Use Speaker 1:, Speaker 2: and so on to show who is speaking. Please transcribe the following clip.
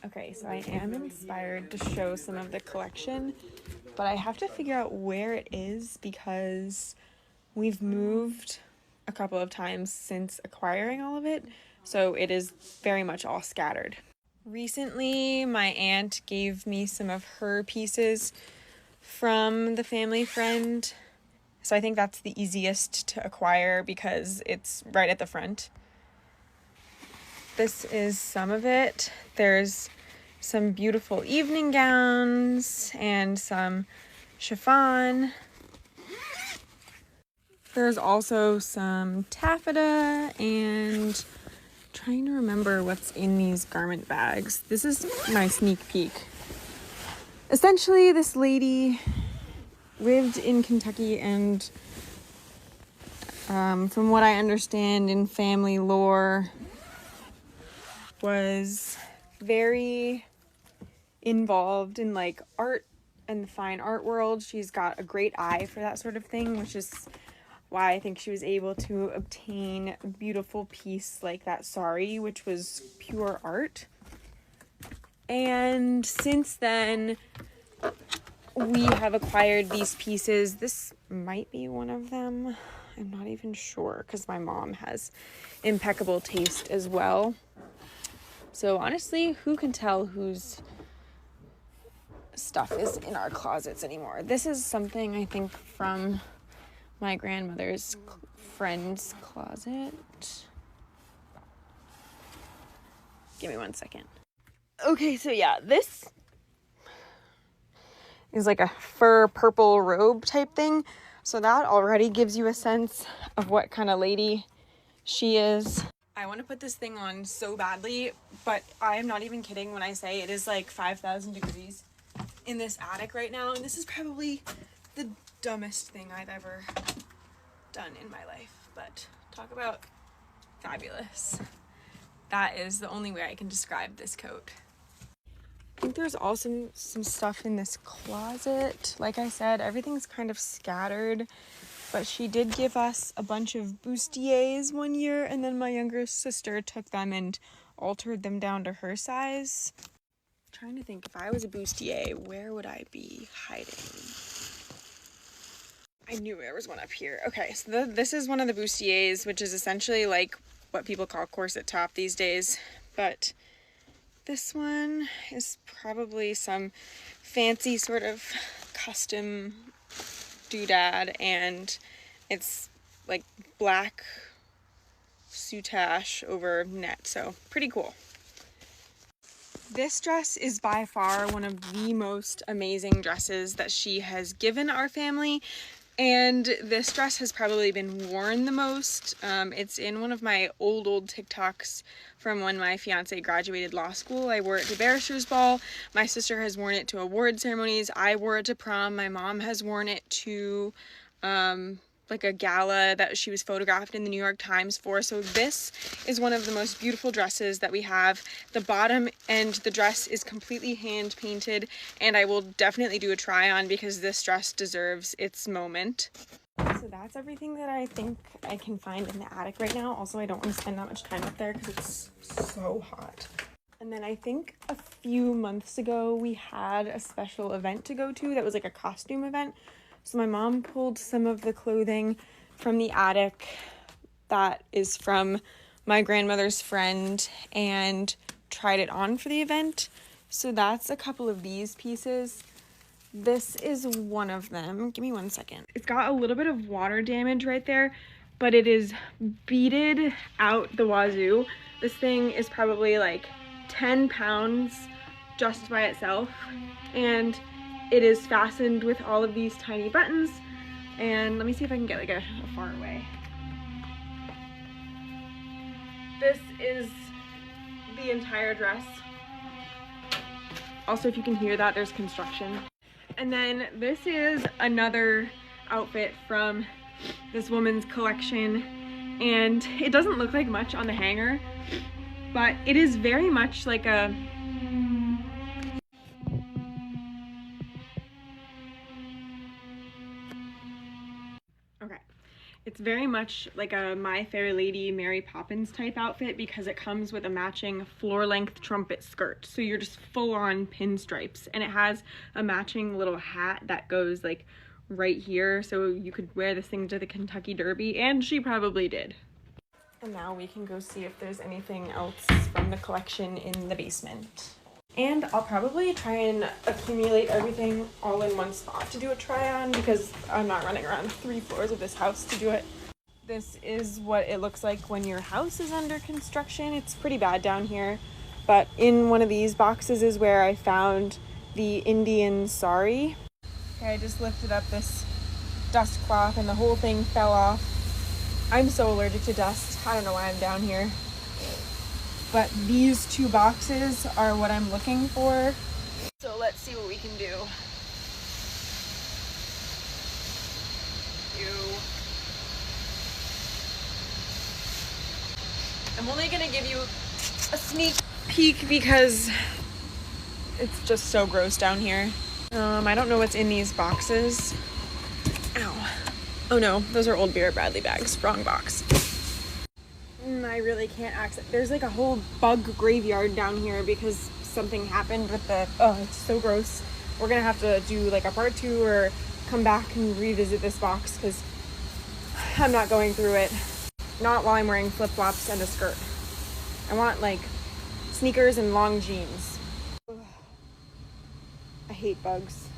Speaker 1: Okay, so I am inspired to show some of the collection, but I have to figure out where it is because we've moved a couple of times since acquiring all of it, so it is very much all scattered. Recently, my aunt gave me some of her pieces from the family friend, so I think that's the easiest to acquire because it's right at the front. This is some of it. There's some beautiful evening gowns and some chiffon. There's also some taffeta and trying to remember what's in these garment bags. This is my sneak peek. Essentially, this lady lived in Kentucky and from what I understand in family lore, was very involved in like art and the fine art world. She's got a great eye for that sort of thing, which is why I think she was able to obtain a beautiful piece like that sari, which was pure art. And since then, we have acquired these pieces. This might be one of them. I'm not even sure because my mom has impeccable taste as well. So honestly, who can tell whose stuff is in our closets anymore? This is something I think from my grandmother's friend's closet. Give me one second. Okay, so yeah, this is like a fur purple robe type thing. So that already gives you a sense of what kind of lady she is. I want to put this thing on so badly, but I am not even kidding when I say it is like 5,000 degrees in this attic right now, and this is probably the dumbest thing I've ever done in my life, but talk about fabulous. That is the only way I can describe this coat. I think there's also some stuff in this closet. Like I said, everything's kind of scattered. But she did give us a bunch of bustiers one year, and then my younger sister took them and altered them down to her size. I'm trying to think, if I was a bustier, where would I be hiding? I knew there was one up here. Okay, so this is one of the bustiers, which is essentially like what people call corset top these days. But this one is probably some fancy sort of custom doodad, and it's like black soutache over net, so pretty cool. This dress is by far one of the most amazing dresses that she has given our family, and this dress has probably been worn the most. It's in one of my old TikToks from when my fiance graduated law school. I wore it to barrister's ball. My sister has worn it to award ceremonies. I wore it to prom. My mom has worn it to like a gala that she was photographed in the New York Times for. So this is one of the most beautiful dresses that we have. The bottom and the dress is completely hand painted, and I will definitely do a try on because this dress deserves its moment. So that's everything that I think I can find in the attic right now. Also, I don't want to spend that much time up there because it's so hot. And then I think a few months ago we had a special event to go to that was like a costume event. So my mom pulled some of the clothing from the attic that is from my grandmother's friend and tried it on for the event. So that's a couple of these pieces. This is one of them. Give me one second. It's got a little bit of water damage right there, but it is beaded out the wazoo. This thing is probably like 10 pounds just by itself, and it is fastened with all of these tiny buttons. And let me see if I can get like a far away. This is the entire dress. Also, if you can hear that, there's construction. And then this is another outfit from this woman's collection, and it doesn't look like much on the hanger, but it is very much like a It's very much like a My Fair Lady Mary Poppins type outfit because it comes with a matching floor-length trumpet skirt. So you're just full-on pinstripes, and it has a matching little hat that goes like right here, so you could wear this thing to the Kentucky Derby, and she probably did. And now we can go see if there's anything else from the collection in the basement. And I'll probably try and accumulate everything all in one spot to do a try on because I'm not running around 3 floors of this house to do it. This is what it looks like when your house is under construction. It's pretty bad down here, but in one of these boxes is where I found the Indian sari. Okay, I just lifted up this dust cloth and the whole thing fell off. I'm so allergic to dust. I don't know why I'm down here. But these 2 boxes are what I'm looking for. So let's see what we can do. I'm only gonna give you a sneak peek because it's just so gross down here. I don't know what's in these boxes. Ow. Oh no, those are old Vera Bradley bags. Wrong box. I really can't access. There's like a whole bug graveyard down here because something happened with the, oh, it's so gross. We're gonna have to do like a part 2 or come back and revisit this box because I'm not going through it. Not while I'm wearing flip-flops and a skirt. I want like sneakers and long jeans. Ugh. I hate bugs.